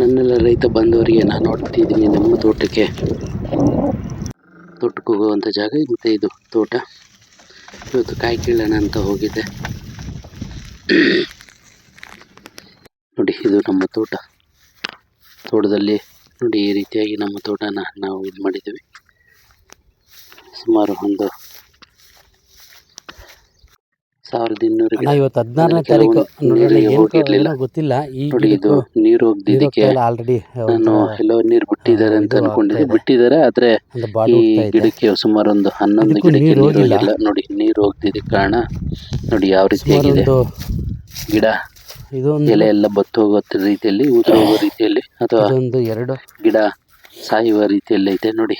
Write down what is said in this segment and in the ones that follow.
ನನ್ನೆಲ್ಲ ರೈತ ಬಂದವರಿಗೆ ನಾನು ನೋಡ್ತಿದ್ದೀನಿ ನಮ್ಮ ತೋಟಕ್ಕೆ ಹೋಗುವಂಥ ಜಾಗ ಮತ್ತು ಇದು ತೋಟ. ಇವತ್ತು ಕಾಯಿ ಕೀಳೋಣ ಅಂತ ಹೋಗಿದ್ದೆ. ನೋಡಿ ಇದು ನಮ್ಮ ತೋಟದಲ್ಲಿ ನೋಡಿ ಈ ರೀತಿಯಾಗಿ ನಮ್ಮ ತೋಟನ ನಾವು ಇದು ಮಾಡಿದ್ದೀವಿ. ಸುಮಾರು ಒಂದು 1200 ಇವತ್ತು 16ನೇ ತಾರೀಕು ಗೊತ್ತಿಲ್ಲ. ನೋಡಿ ಇದು ನೀರು ಹೋಗ್ದಿದ್ದಕ್ಕೆ ಆಲ್ರೆಡಿ ನಾನು ಎಲ್ಲೋ ನೀರು ಬಿಟ್ಟಿದ್ದಾರೆ ಅಂತ ಅನ್ಕೊಂಡಿದ್ದೆ. ಬಿಟ್ಟಿದ್ದಾರೆ, ಆದ್ರೆ ಈ ಗಿಡಕ್ಕೆ ಸುಮಾರು ಒಂದು 11 ಗಿಡಕ್ಕೆ ನೀರು ಹೋಗಿಲ್ಲ. ನೋಡಿ ನೀರು ಹೋಗ್ದಿದ್ದಕ್ಕೆ ಕಾರಣ ನೋಡಿ ಯಾವ ರೀತಿಯಾಗಿದೆ ಗಿಡ. ಎಲೆ ಎಲ್ಲ ಬತ್ತು ಹೋಗೋ ರೀತಿಯಲ್ಲಿ, ಉದುರು ಹೋಗೋ ರೀತಿಯಲ್ಲಿ, ಅಥವಾ ಗಿಡ ಸಾಯುವ ರೀತಿಯಲ್ಲಿ ಐತೆ. ನೋಡಿ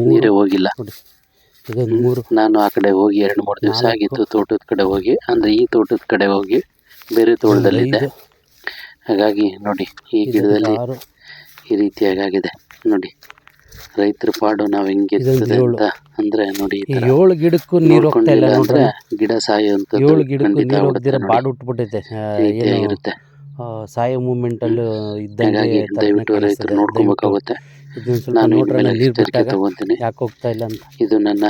ನೀರೇ ಹೋಗಿಲ್ಲ. ನಾನು ಆ ಕಡೆ ಹೋಗಿ 2-3 ದಿವಸ ಆಗಿತ್ತು ತೋಟದ ಕಡೆ ಹೋಗಿ, ಅಂದ್ರೆ ಈ ತೋಟದ ಕಡೆ ಹೋಗಿ ಬೇರೆ ತೋಟದಲ್ಲಿದ್ದೆ. ಹಾಗಾಗಿ ನೋಡಿ ಈ ಗಿಡದಲ್ಲಿ ಈ ರೀತಿಯಾಗಿದೆ. ನೋಡಿ ರೈತರ ಪಾಡು ನಾವ್ ಹೆಂಗಿರ್ತದೆ ಅಂತ ಅಂದ್ರೆ ನೋಡಿ 7 ಗಿಡಕ್ಕೂ ನೀರು ಹೋಗ್ತಿಲ್ಲ ಅಂದ್ರೆ ಗಿಡ ಸಾಯುವಂಥದ್ದು 7 ಗಿಡಕ್ಕೂ ನೀರು ಹೋಗ್ದಿರ ಬಾಡು ಹುಟ್ಬಿಟ್ಟೈತೆ. ಇರುತ್ತೆ ಸಾಯೋ ಮೂಮೆಂಟ್ ಅಲ್ಲಿ ಇದ್ದಂಗೆ ದಯವಿಟ್ಟು ರೈತರು ನೋಡ್ಕೋಬೇಕಾಗುತ್ತೆ. ನಾನು ಎಚ್ಚರಿಕೆ ತಗೊಂತೀನಿ. ಯಾಕೆ ಹೋಗ್ತಾ ಇಲ್ಲ ಅಂತ. ಇದು ನನ್ನ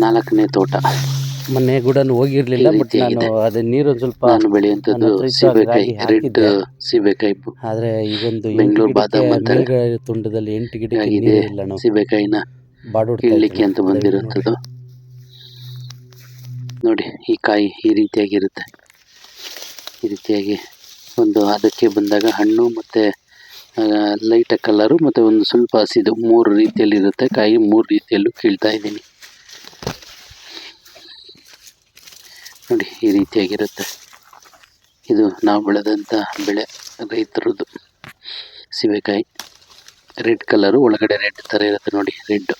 4ನೇ ತೋಟ. ಮೊನ್ನೆ ಕೂಡ ಹೋಗಿರ್ಲಿಲ್ಲ, ಬಟ್ ನಾನು ಅದೇ ನೀರು ಸ್ವಲ್ಪ ನಾನು ಬೆಳೆಯುವಂಥದ್ದು ಸೀಬೆಕಾಯಿ, ರೆಡ್ ಸೀಬೆಕಾಯಿ. ಆದ್ರೆ ಈಗೊಂದು ಬೆಂಗಳೂರು ಬಾದಾಮ್ ಅಂತ ತುಂಡದಲ್ಲಿ 8 ಗಿಡಕ್ಕೆ ನೀರು ಇಲ್ಲ. ನಾವು ಸೀಬೆಕಾಯಿನ ಬಾಡು ಕೀಳಲಿಕ್ಕೆ ಅಂತ ಬಂದಿರುವಂಥದ್ದು. ನೋಡಿ ಈ ಕಾಯಿ ಈ ರೀತಿಯಾಗಿರುತ್ತೆ. ಈ ರೀತಿಯಾಗಿ ಒಂದು ಅದಕ್ಕೆ ಬಂದಾಗ ಹಣ್ಣು ಮತ್ತೆ ಲೈಟ್ ಕಲರು ಮತ್ತೆ ಒಂದು ಸ್ವಲ್ಪ ಹಸಿದು 3 ರೀತಿಯಲ್ಲಿ ಇರುತ್ತೆ ಕಾಯಿ. 3 ರೀತಿಯಲ್ಲೂ ಕೀಳ್ತಾ ಇದ್ದೀನಿ. ನೋಡಿ ಈ ರೀತಿಯಾಗಿರುತ್ತೆ. ಇದು ನಾವು ಬೆಳೆದಂಥ ಬೆಳೆ, ರೈತರದ್ದು ಸೀಬೆಕಾಯಿ. ರೆಡ್ ಕಲರು, ಒಳಗಡೆ ರೆಡ್ ಥರ ಇರುತ್ತೆ ನೋಡಿ, ರೆಡ್.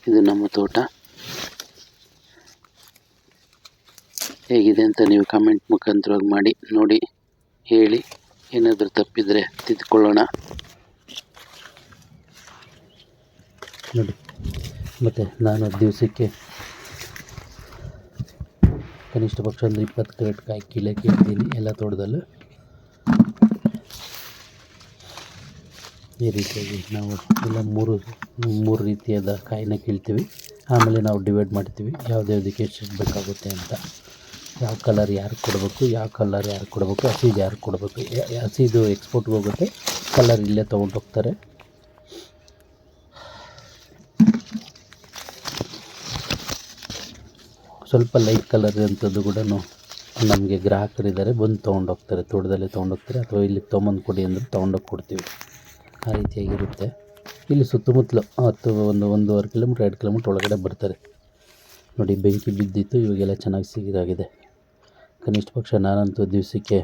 ಇದು ನಮ್ಮ ತೋಟ. ಹೇಗಿದೆ ಅಂತ ನೀವು ಕಮೆಂಟ್ ಮುಖಾಂತರವಾಗಿ ಮಾಡಿ ನೋಡಿ, ಹೇಳಿ. ಏನಾದರೂ ತಪ್ಪಿದರೆ ತಿದ್ದುಕೊಳ್ಳೋಣ. ನೋಡಿ ಮತ್ತು ನಾನು ದಿವಸಕ್ಕೆ ಕನಿಷ್ಠ ಪಕ್ಷ ಒಂದು 20 ಕ್ರೇಟ್ ಕಾಯಿ ಕೀಳಕ್ಕೆ ಇರ್ತೀನಿ ಎಲ್ಲ ತೋಟದಲ್ಲೂ. ಈ ರೀತಿಯಾಗಿ ನಾವು ಎಲ್ಲ ಮೂರು ರೀತಿಯಾದ ಕಾಯಿನ ಕೀಳ್ತೀವಿ. ಆಮೇಲೆ ನಾವು ಡಿವೈಡ್ ಮಾಡ್ತೀವಿ ಯಾವುದಕ್ಕೆ ಎಷ್ಟು ಬೇಕಾಗುತ್ತೆ ಅಂತ. ಯಾವ ಕಲರ್ ಯಾರು ಕೊಡಬೇಕು, ಹಸಿದು ಯಾರು ಕೊಡಬೇಕು. ಹಸಿದು ಎಕ್ಸ್ಪೋರ್ಟ್ಗೆ ಹೋಗುತ್ತೆ, ಕಲರ್ ಇಲ್ಲೇ ತೊಗೊಂಡು ಹೋಗ್ತಾರೆ. ಸ್ವಲ್ಪ ಲೈಟ್ ಕಲರ್ ಅಂಥದ್ದು ಕೂಡ ನಮಗೆ ಗ್ರಾಹಕರಿದ್ದಾರೆ, ಬಂದು ತೊಗೊಂಡೋಗ್ತಾರೆ. ತೋಟದಲ್ಲೇ ತೊಗೊಂಡೋಗ್ತಾರೆ, ಅಥವಾ ಇಲ್ಲಿ ತೊಗೊಂಬಂದು ಕೊಡಿ ಅಂದರೆ ತೊಗೊಂಡೋಗಿ ಕೊಡ್ತೀವಿ. ಆ ರೀತಿಯಾಗಿರುತ್ತೆ. ಇಲ್ಲಿ ಸುತ್ತಮುತ್ತಲು 1-1.5 ಕಿಲೋಮೀಟ್ರ್ 2 ಕಿಲೋಮೀಟ್ರ್ ಒಳಗಡೆ ಬರ್ತಾರೆ. ನೋಡಿ ಬೆಂಕಿ ಬಿದ್ದಿತ್ತು, ಇವಾಗೆಲ್ಲ ಚೆನ್ನಾಗಿ ಸಿಗಿದಾಗಿದೆ. ಕನಿಷ್ಠ ಪಕ್ಷ ನಾನಂತೂ ದಿವಸಕ್ಕೆ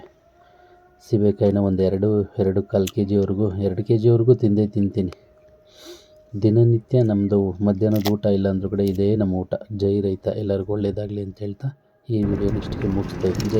ಸೀಬೆಕಾಯಿನ ಒಂದು 2-2.25 kg 2 kgವರೆಗೂ ತಿಂತೀನಿ. ದಿನನಿತ್ಯ ನಮ್ಮದು ಮಧ್ಯಾಹ್ನದ ಊಟ ಇಲ್ಲ ಅಂದರೂ ಕೂಡ ಇದೇ ನಮ್ಮ ಊಟ. ಜೈ ರೈತ, ಎಲ್ಲರಿಗೂ ಒಳ್ಳೆಯದಾಗಲಿ ಅಂತ ಹೇಳ್ತಾ ಈ ವಿಡಿಯೋ ನೆಕ್ಸ್ಟ್ಗೆ ಮುಗಿಸ್ತೇವೆ. ಜೈ.